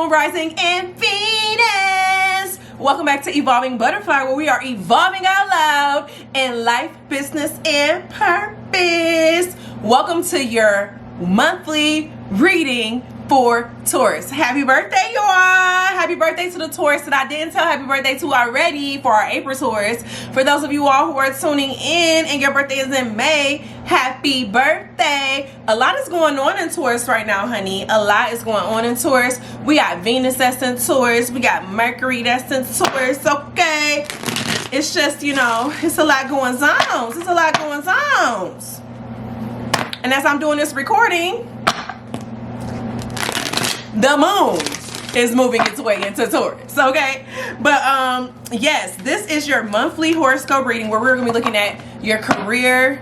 Rising and Venus. Welcome back to Evolving Butterfly, where we are evolving out loud in life, business, and purpose. Welcome to your monthly reading for Taurus. Happy birthday, y'all. Happy birthday to the Taurus that I didn't tell happy birthday to already for our April Taurus. For those of you all who are tuning in and your birthday is in May, happy birthday. A lot is going on in Taurus right now, honey. A lot is going on in Taurus. We got Venus that's in Taurus. We got Mercury that's in Taurus. Okay. It's just, you know, it's a lot going on. It's a lot going on. And as I'm doing this recording, the moon is moving its way into Taurus, okay? But yes, this is your monthly horoscope reading where we're gonna be looking at your career,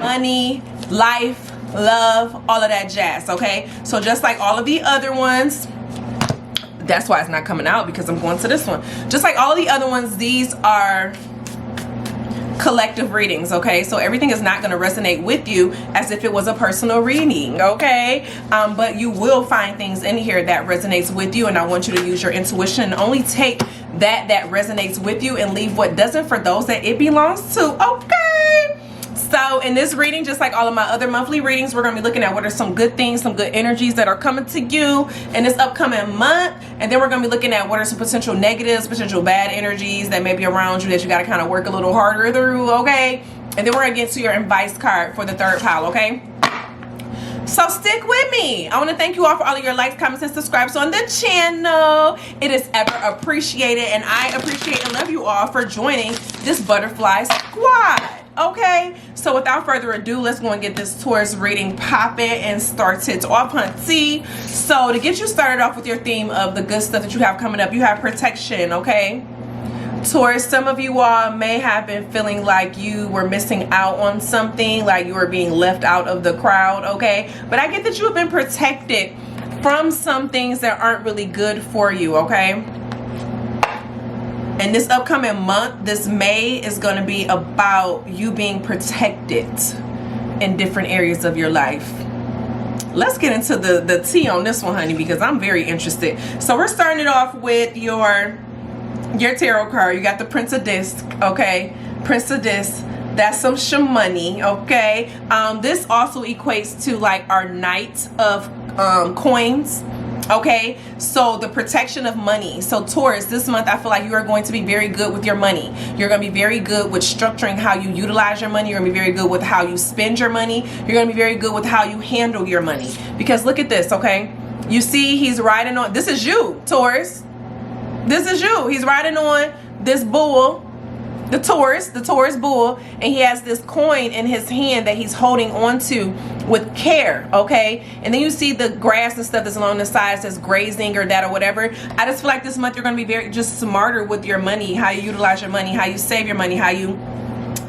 money, life, love, all of that jazz, okay? So just like all of the other ones, that's why it's not coming out, because I'm going to this one. Just like all the other ones, these are collective readings, okay? So everything is not going to resonate with you as if it was a personal reading, okay? But you will find things in here that resonates with you, and I want you to use your intuition and only take that resonates with you and leave what doesn't for those that it belongs to, okay? So in this reading, just like all of my other monthly readings, we're going to be looking at what are some good things, some good energies that are coming to you in this upcoming month. And then we're going to be looking at what are some potential negatives, potential bad energies that may be around you that you got to kind of work a little harder through, okay? And then we're going to get to your advice card for the third pile, okay? So stick with me. I want to thank you all for all of your likes, comments, and subscribes on the channel. It is ever appreciated, and I appreciate and love you all for joining this butterfly squad. Okay, so without further ado, let's go and get this Taurus reading popping and started off, hunty. So to get you started off with your theme of the good stuff that you have coming up, you have protection, okay? Taurus, some of you all may have been feeling like you were missing out on something, like you were being left out of the crowd, okay? But I get that you have been protected from some things that aren't really good for you, okay? And this upcoming month, this May, is going to be about you being protected in different areas of your life. Let's get into the tea on this one, honey, because I'm very interested. So we're starting it off with your tarot card. You got the Prince of Discs, okay? Prince of Discs. That's some shamoney, okay? This also equates to like our Knight of coins. Okay, so the protection of money. So Taurus, this month I feel like you are going to be very good with your money. You're going to be very good with structuring how you utilize your money. You're going to be very good with how you spend your money. You're going to be very good with how you handle your money. Because look at this, okay? You see he's riding on, this is you, Taurus. This is you. He's riding on this bull, the Taurus bull, and he has this coin in his hand that he's holding on to with care, okay? And then you see the grass and stuff that's along the sides that's grazing or that or whatever. I just feel like this month you're going to be very just smarter with your money, how you utilize your money, how you save your money, how you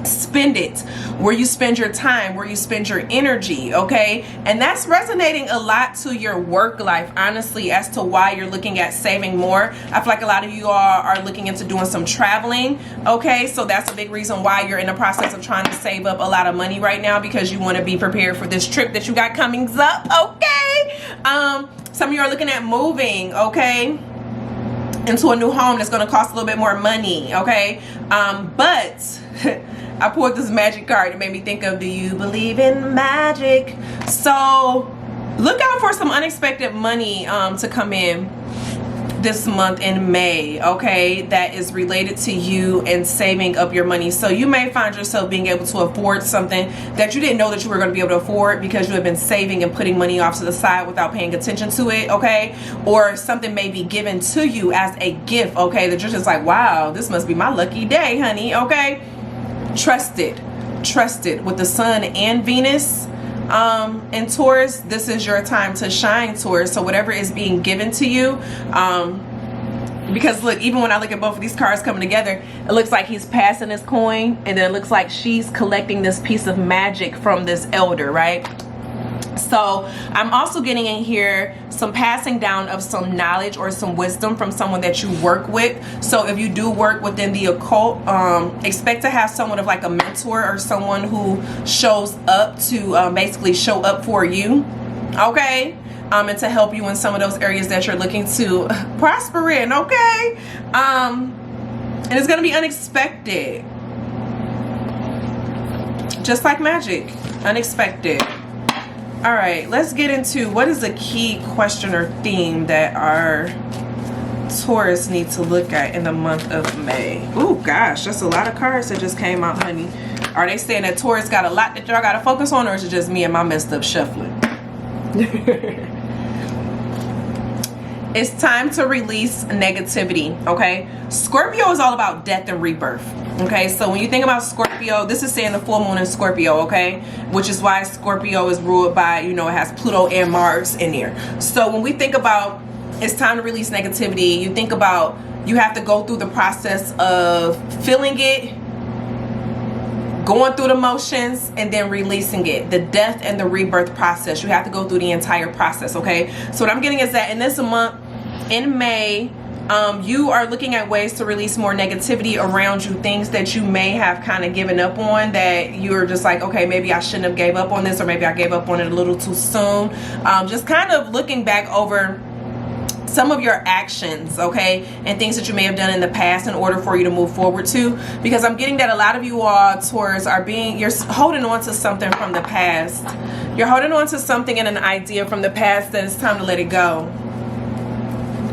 spend it, where you spend your time, where you spend your energy, okay? And that's resonating a lot to your work life, honestly, as to why you're looking at saving more. I feel like a lot of you all are looking into doing some traveling, okay? So that's a big reason why you're in the process of trying to save up a lot of money right now, because you want to be prepared for this trip that you got coming up, okay? Some of you are looking at moving, okay, into a new home that's going to cost a little bit more money, okay? But I pulled this magic card. It made me think of, do you believe in magic? So look out for some unexpected money to come in this month in May, okay, that is related to you and saving up your money. So you may find yourself being able to afford something that you didn't know that you were going to be able to afford because you have been saving and putting money off to the side without paying attention to it, okay? Or something may be given to you as a gift, okay, that you're just like, wow, this must be my lucky day, honey, okay? Trusted with the Sun and Venus in Taurus. This is your time to shine, Taurus. So whatever is being given to you, because look, even when I look at both of these cards coming together, it looks like he's passing this coin, and then it looks like she's collecting this piece of magic from this elder, right? So I'm also getting in here some passing down of some knowledge or some wisdom from someone that you work with. So if you do work within the occult, expect to have somewhat of like a mentor or someone who shows up to basically show up for you, okay? And to help you in some of those areas that you're looking to prosper in, okay? And it's gonna be unexpected. Just like magic, unexpected. All right, let's get into what is a key question or theme that our Taurus need to look at in the month of May. Oh gosh, that's a lot of cards that just came out, honey. Are they saying that Taurus got a lot that y'all got to focus on, or is it just me and my messed up shuffling? It's time to release negativity, okay? Scorpio is all about death and rebirth, okay? So when you think about Scorpio, this is saying the full moon in Scorpio, okay? Which is why Scorpio is ruled by, you know, it has Pluto and Mars in there. So when we think about it's time to release negativity, you think about you have to go through the process of feeling it, going through the motions, and then releasing it. The death and the rebirth process. You have to go through the entire process, okay? So what I'm getting is that in this month, in May, you are looking at ways to release more negativity around you, things that you may have kind of given up on, that you're just like, okay, maybe I shouldn't have gave up on this, or maybe I gave up on it a little too soon. Just kind of looking back over some of your actions, okay, and things that you may have done in the past in order for you to move forward to, because I'm getting that a lot of you all, Taurus, you're holding on to something from the past. You're holding on to something and an idea from the past that it's time to let it go.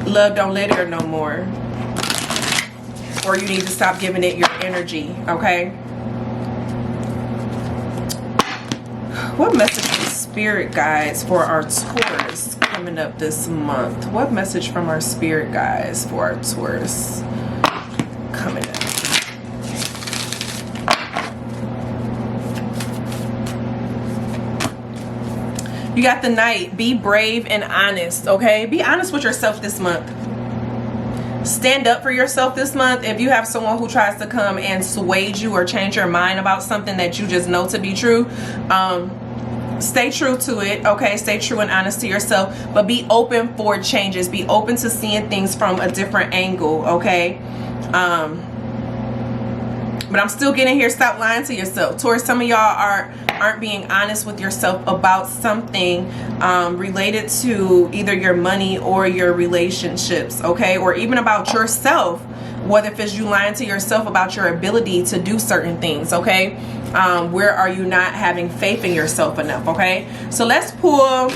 Love don't let it no more, or you need to stop giving it your energy, okay? What message from spirit guides for our Taurus coming up this month? What message from our spirit guides for our Taurus coming up? You got the Knight. Be brave and honest, okay? Be honest with yourself this month. Stand up for yourself this month. If you have someone who tries to come and sway you or change your mind about something that you just know to be true, stay true to it, okay? Stay true and honest to yourself, but be open for changes. Be open to seeing things from a different angle, okay? But I'm still getting here. Stop lying to yourself. Taurus, some of y'all aren't being honest with yourself about something related to either your money or your relationships, okay? Or even about yourself, whether if it's you lying to yourself about your ability to do certain things, okay? Where are you not having faith in yourself enough, okay? So let's pull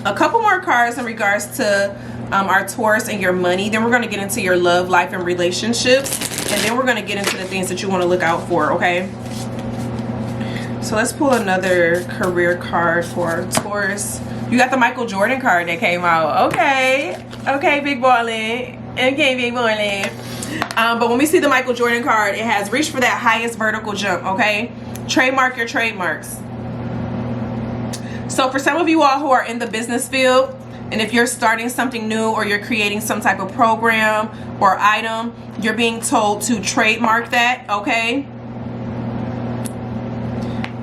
a couple more cards in regards to our Taurus and your money. Then we're going to get into your love life and relationships, and then we're going to get into the things that you want to look out for, okay? So let's pull another career card for our Taurus. You got the Michael Jordan card that came out. Okay, big ballin'. Okay, big ballin'. But when we see the Michael Jordan card, it has reach for that highest vertical jump, okay? Trademark your trademarks. So for some of you all who are in the business field, and if you're starting something new or you're creating some type of program or item, you're being told to trademark that, okay?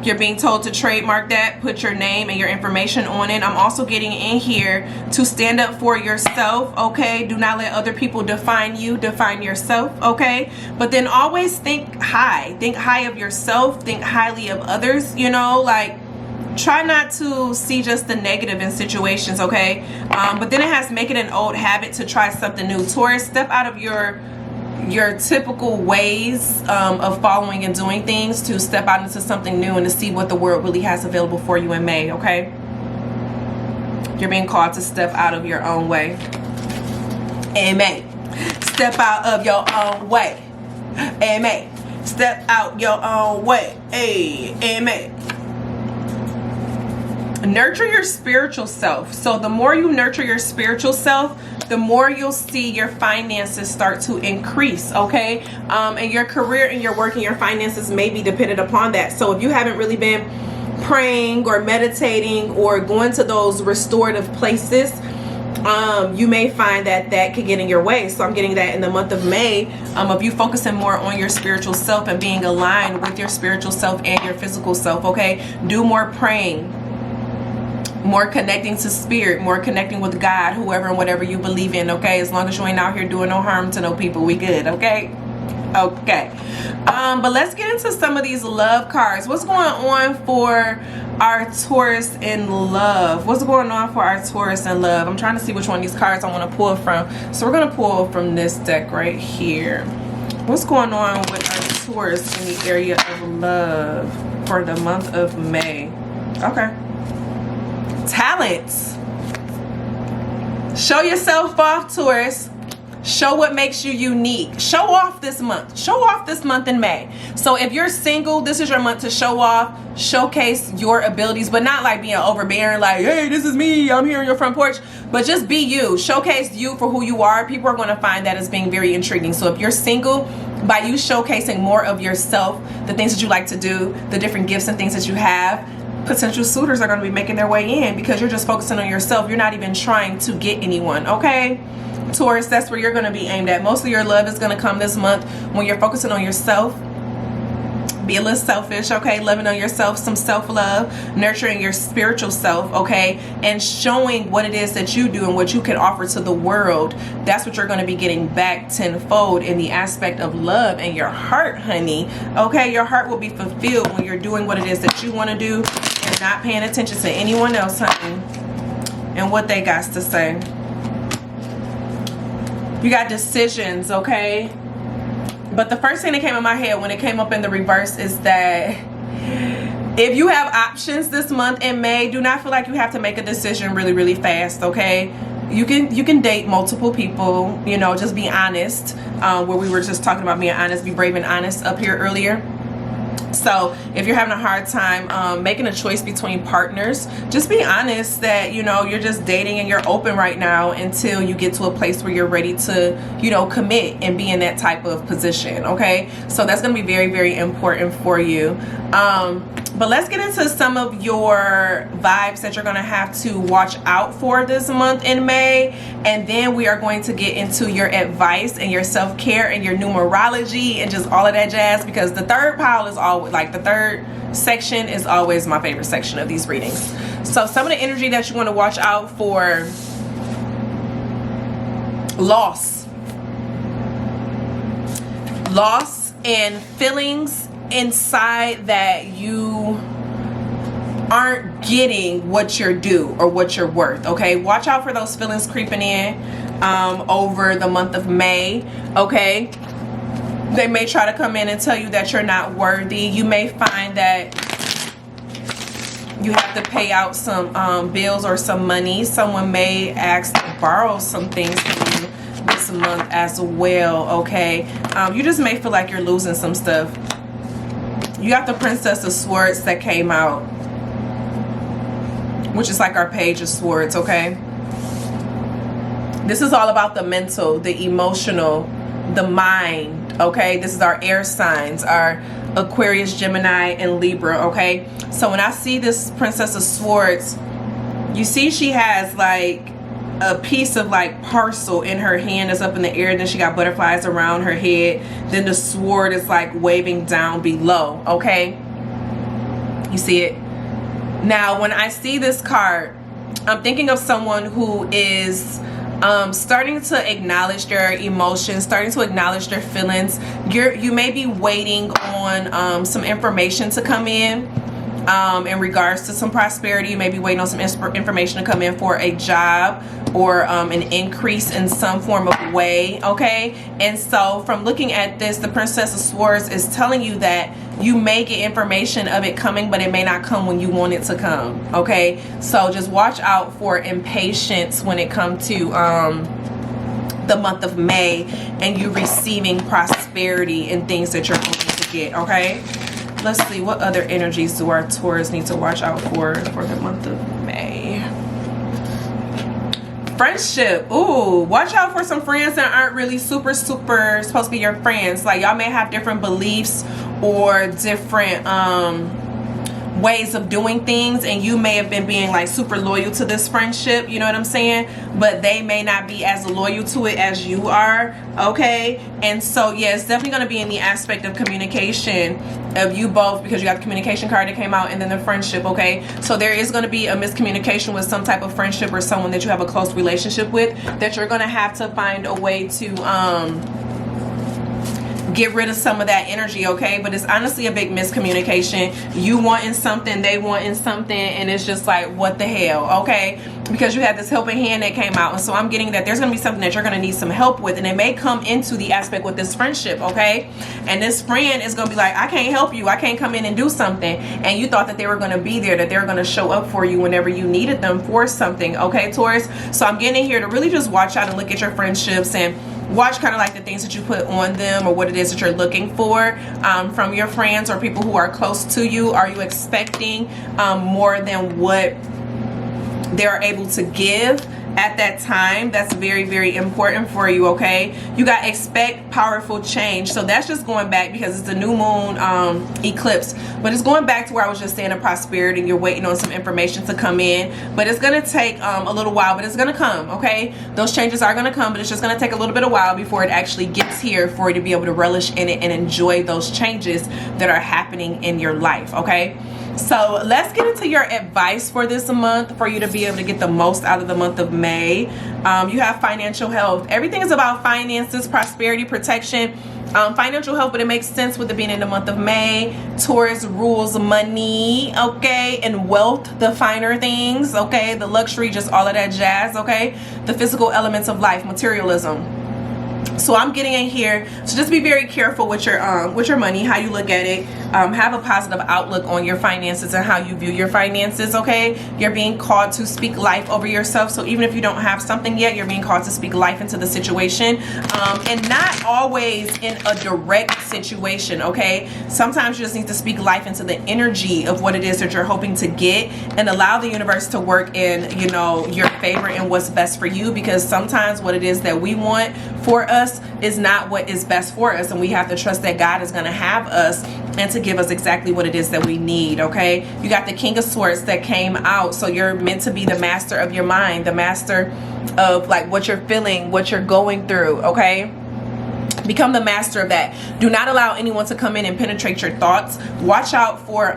You're being told to trademark that, put your name and your information on it. I'm also getting in here to stand up for yourself, okay? Do not let other people define you, define yourself, okay? But then always think high. Think high of yourself, think highly of others, you know, like try not to see just the negative in situations, okay? But then it has make it an old habit to try something new. Taurus, step out of your typical ways of following and doing things to step out into something new and to see what the world really has available for you in May, okay? You're being called to step out of your own way in May. Step out of your own way in May. Step out your own way in May. Nurture your spiritual self. So the more you nurture your spiritual self, the more you'll see your finances start to increase, okay? And your career and your work and your finances may be dependent upon that. So if you haven't really been praying or meditating or going to those restorative places, you may find that that could get in your way. So I'm getting that in the month of May, of you focusing more on your spiritual self and being aligned with your spiritual self and your physical self, okay? Do more praying. more connecting to spirit, more connecting with God, whoever and whatever you believe in, okay? As long as you ain't out here doing no harm to no people, we good, okay? Okay. But let's get into some of these love cards. What's going on for our Taurus in love? What's going on for our Taurus in love? I'm trying to see which one of these cards I want to pull from. So we're going to pull from this deck right here. What's going on with our Taurus in the area of love for the month of May? Okay. Talents. Show yourself off, Taurus. Show what makes you unique. Show off this month. Show off this month in May. So if you're single, this is your month to show off, showcase your abilities, but not like being overbearing, like, hey, this is me, I'm here on your front porch. But just be you. Showcase you for who you are. People are going to find that as being very intriguing. So if you're single, by you showcasing more of yourself, the things that you like to do, the different gifts and things that you have, potential suitors are going to be making their way in because you're just focusing on yourself. You're not even trying to get anyone, okay? Taurus, that's where you're going to be aimed at. Most of your love is going to come this month when you're focusing on yourself. Be a little selfish, okay? Loving on yourself, some self-love, nurturing your spiritual self, okay? And showing what it is that you do and what you can offer to the world. That's what you're going to be getting back tenfold in the aspect of love and your heart, honey, okay? Your heart will be fulfilled when you're doing what it is that you want to do and not paying attention to anyone else, honey, and what they got to say. You got decisions, okay? But the first thing that came in my head when it came up in the reverse is that if you have options this month in May, do not feel like you have to make a decision really, really fast, okay? You can date multiple people, you know, just be honest. Where we were just talking about being honest, be brave and honest up here earlier. So if you're having a hard time making a choice between partners, just be honest that, you know, you're just dating and you're open right now until you get to a place where you're ready to, you know, commit and be in that type of position, okay? So that's going to be very, very important for you. But let's get into some of your vibes that you're going to have to watch out for this month in May. And then we are going to get into your advice and your self-care and your numerology and just all of that jazz, because the third pile is always, like, the third section is always my favorite section of these readings. So some of the energy that you want to watch out for: loss and feelings inside that you aren't getting what you're due or what you're worth, okay? Watch out for those feelings creeping in over the month of May, okay? They may try to come in and tell you that you're not worthy. You may find that you have to pay out some bills or some money. Someone may ask to borrow some things from you this month as well, okay? You just may feel like you're losing some stuff. You got the Princess of Swords that came out, which is like our Page of Swords, okay? This is all about the mental, the emotional, the mind, okay? This is our air signs, our Aquarius, Gemini, and Libra, okay? So when I see this Princess of Swords, you see she has like a piece of like parcel in her hand that's up in the air, and then she got butterflies around her head, then the sword is like waving down below, okay? You see it? Now when I see this card, I'm thinking of someone who is starting to acknowledge their emotions, starting to acknowledge their feelings. You may be waiting on some information to come in regards to some prosperity. You may be waiting on some information to come in for a job or an increase in some form of way, okay? And so from looking at this, the Princess of Swords is telling you that you may get information of it coming, but it may not come when you want it to come, okay? So just watch out for impatience when it comes to the month of May and you receiving prosperity and things that you're hoping to get, okay? Let's see, what other energies do our Taurus need to watch out for the month of May? Friendship. Ooh, watch out for some friends that aren't really super supposed to be your friends. Like, y'all may have different beliefs or different ways of doing things, and you may have been being like super loyal to this friendship, you know what I'm saying, but they may not be as loyal to it as you are, okay? And so yeah, it's definitely going to be in the aspect of communication of you both, because you got the communication card that came out, and then the friendship, okay? So there is going to be a miscommunication with some type of friendship or someone that you have a close relationship with, that you're going to have to find a way to get rid of some of that energy, okay? But it's honestly a big miscommunication. You wanting something, they wanting something, and it's just like, what the hell, okay? Because you had this helping hand that came out, and so I'm getting that there's going to be something that you're going to need some help with, and it may come into the aspect with this friendship, okay? And this friend is going to be like, I can't help you, I can't come in and do something, and you thought that they were going to be there, that they were going to show up for you whenever you needed them for something, okay, Taurus? So I'm getting in here to really just watch out and look at your friendships, and watch kind of like the things that you put on them, or what it is that you're looking for from your friends or people who are close to you. Are you expecting more than what they're able to give at that time? That's very, very important for you, okay? You got expect powerful change. So that's just going back, because it's a new moon eclipse, but it's going back to where I was just saying in prosperity, and you're waiting on some information to come in, but it's going to take a little while, but it's going to come, okay? Those changes are going to come, but it's just going to take a little bit of while before it actually gets here for you to be able to relish in it and enjoy those changes that are happening in your life, okay? So let's get into your advice for this month, for you to be able to get the most out of the month of May. You have financial health. Everything is about finances, prosperity, protection, financial health, but it makes sense with it being in the month of May. Taurus rules money, okay, and wealth, the finer things, okay, the luxury, just all of that jazz, okay, the physical elements of life, materialism. So I'm getting in here, so just be very careful with your money, how you look at it. Have a positive outlook on your finances and how you view your finances, okay? You're being called to speak life over yourself. So even if you don't have something yet, you're being called to speak life into the situation, and not always in a direct situation, okay? Sometimes you just need to speak life into the energy of what it is that you're hoping to get, and allow the universe to work in, you know, your favor and what's best for you, because sometimes what it is that we want for us is not what is best for us, and we have to trust that God is going to have us and to give us exactly what it is that we need, okay? You got the King of Swords that came out, so you're meant to be the master of your mind, the master of like what you're feeling, what you're going through, okay? Become the master of that. Do not allow anyone to come in and penetrate your thoughts. Watch out for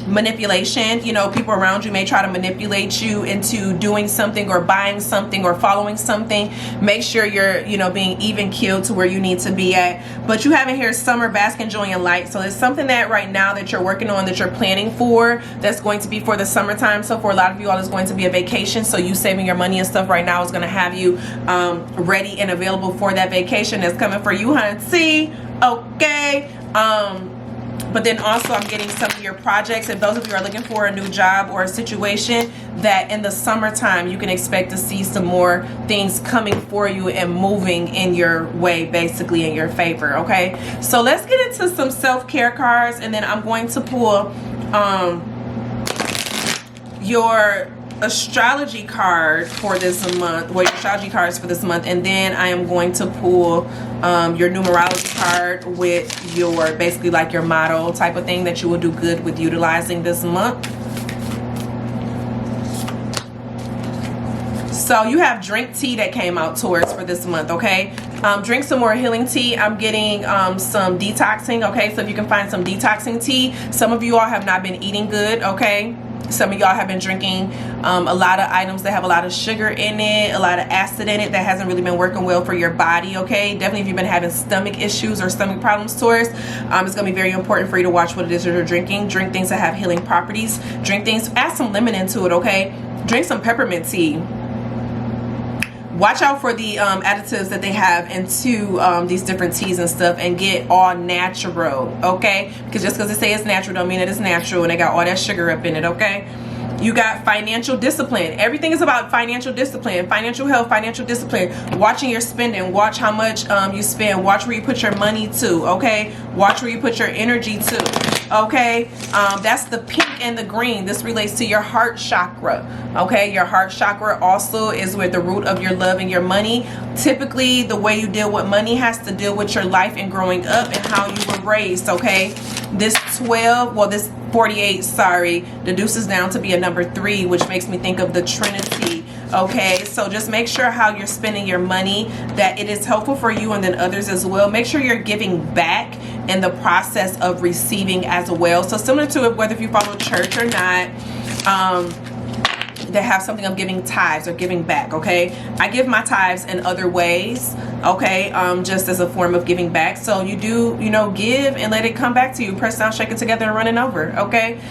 manipulation. You know, people around you may try to manipulate you into doing something or buying something or following something. Make sure you're, you know, being even keeled to where you need to be at. But you have in here summer, bask in joy and light. So it's something that right now that you're working on, that you're planning for, that's going to be for the summertime. So for a lot of you all, it's going to be a vacation. So you saving your money and stuff right now is going to have you ready and available for that vacation that's coming for you, hunty. Okay. But then also I'm getting some of your projects. If those of you are looking for a new job or a situation, that in the summertime you can expect to see some more things coming for you and moving in your way, basically in your favor, okay? So let's get into some self-care cards, and then I'm going to pull your astrology card for this month, well, your astrology cards for this month, and then I am going to pull your numerology card with your, basically like your motto type of thing that you will do good with utilizing this month. So you have drink tea that came out, Taurus, for this month, okay? Drink some more healing tea. I'm getting some detoxing, okay? So if you can find some detoxing tea. Some of you all have not been eating good, okay? Some of y'all have been drinking a lot of items that have a lot of sugar in it, a lot of acid in it, that hasn't really been working well for your body, okay? Definitely if you've been having stomach issues or stomach problems, Taurus, it's going to be very important for you to watch what it is that you're drinking. Drink things that have healing properties. Drink things, add some lemon into it, okay? Drink some peppermint tea. Watch out for the additives that they have into these different teas and stuff, and get all natural, okay? Because just because they say it's natural don't mean that it's natural, and they got all that sugar up in it, okay? You got financial discipline. Everything is about financial discipline, financial health, financial discipline. Watching your spending. Watch how much you spend. Watch where you put your money to, okay? Watch where you put your energy to, okay? That's the pink and the green. This relates to your heart chakra, okay? Your heart chakra also is where the root of your love and your money. Typically, the way you deal with money has to deal with your life and growing up and how you were raised, okay? This 12, well, this 48, sorry, deduces down to be a number 3, which makes me think of the Trinity, okay? So just make sure how you're spending your money, that it is helpful for you and then others as well. Make sure you're giving back in the process of receiving as well. So similar to it, whether if you follow church or not, they have something of giving tithes or giving back, okay? I give my tithes in other ways, okay, just as a form of giving back. So you do, you know, give and let it come back to you. Press down, shake it together, and running over, okay?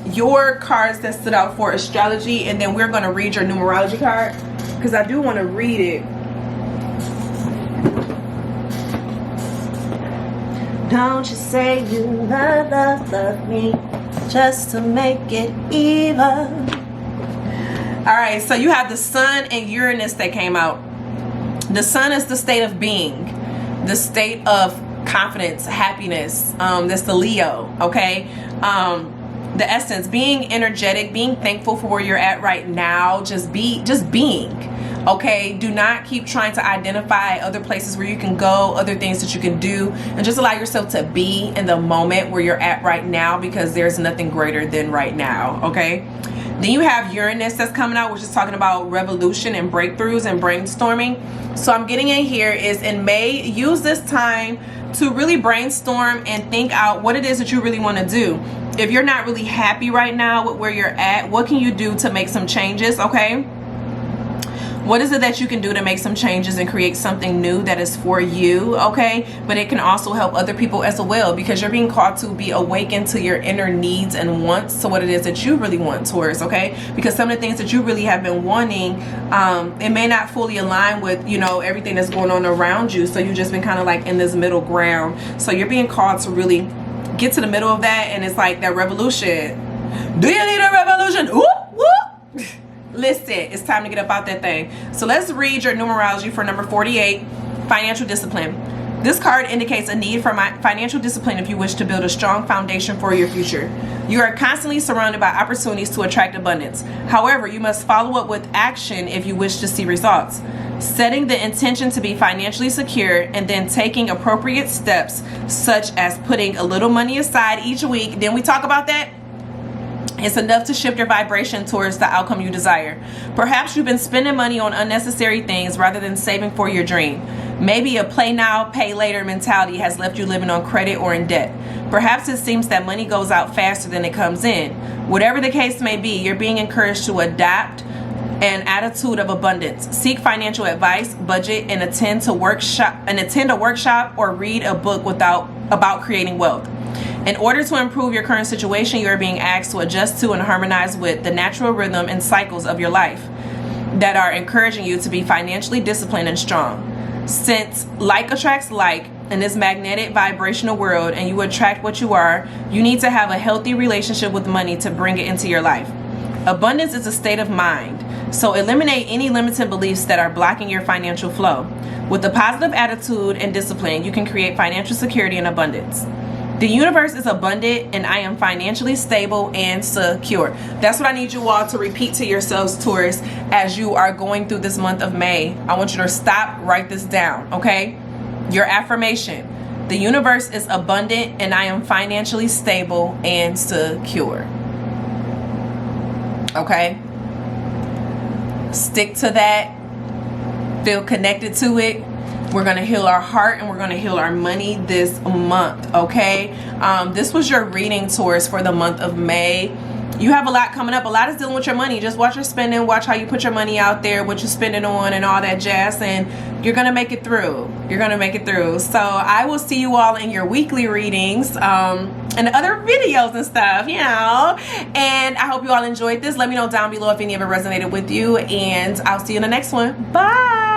Your cards that stood out for astrology, and then we're going to read your numerology card, because I do want to read it. Don't you say you love me just to make it even. All right, so you have the Sun and Uranus that came out. The Sun is the state of being, the state of confidence, happiness. That's the Leo, okay? The essence, being energetic, being thankful for where you're at right now, just being, okay? Do not keep trying to identify other places where you can go, other things that you can do, and just allow yourself to be in the moment where you're at right now, because there's nothing greater than right now, okay? Then you have Uranus that's coming out, which is talking about revolution and breakthroughs and brainstorming. So I'm getting in here is in May, use this time to really brainstorm and think out what it is that you really want to do. If you're not really happy right now with where you're at, what can you do to make some changes, okay? What is it that you can do to make some changes and create something new that is for you, okay? But it can also help other people as well, because you're being called to be awakened to your inner needs and wants, to what it is that you really want, Taurus, okay? Because some of the things that you really have been wanting, it may not fully align with, you know, everything that's going on around you. So you've just been kind of like in this middle ground. So you're being called to really get to the middle of that, and it's like that revolution. Do you need a revolution? Whoop, whoop. Listen, it's time to get up out that thing. So let's read your numerology for number 48, financial discipline. This card indicates a need for financial discipline if you wish to build a strong foundation for your future. You are constantly surrounded by opportunities to attract abundance. However, you must follow up with action if you wish to see results. Setting the intention to be financially secure and then taking appropriate steps, such as putting a little money aside each week. Then we talk about that. It's enough to shift your vibration towards the outcome you desire. Perhaps you've been spending money on unnecessary things rather than saving for your dream. Maybe a play now, pay later mentality has left you living on credit or in debt. Perhaps it seems that money goes out faster than it comes in. Whatever the case may be, you're being encouraged to adapt an attitude of abundance. Seek financial advice, budget, and attend a workshop or read a book about creating wealth. In order to improve your current situation, you are being asked to adjust to and harmonize with the natural rhythm and cycles of your life that are encouraging you to be financially disciplined and strong. Since like attracts like in this magnetic vibrational world, and you attract what you are, you need to have a healthy relationship with money to bring it into your life. Abundance is a state of mind, so eliminate any limiting beliefs that are blocking your financial flow. With a positive attitude and discipline, you can create financial security and abundance. The universe is abundant and I am financially stable and secure. That's what I need you all to repeat to yourselves, Taurus, as you are going through this month of May. I want you to stop, write this down, okay? Your affirmation. The universe is abundant and I am financially stable and secure. Okay? Stick to that. Feel connected to it. We're going to heal our heart and we're going to heal our money this month, okay? This was your reading, Taurus, for the month of May. You have a lot coming up. A lot is dealing with your money. Just watch your spending. Watch how you put your money out there, what you're spending on and all that jazz. And you're going to make it through. You're going to make it through. So I will see you all in your weekly readings and other videos and stuff, you know. And I hope you all enjoyed this. Let me know down below if any of it resonated with you. And I'll see you in the next one. Bye.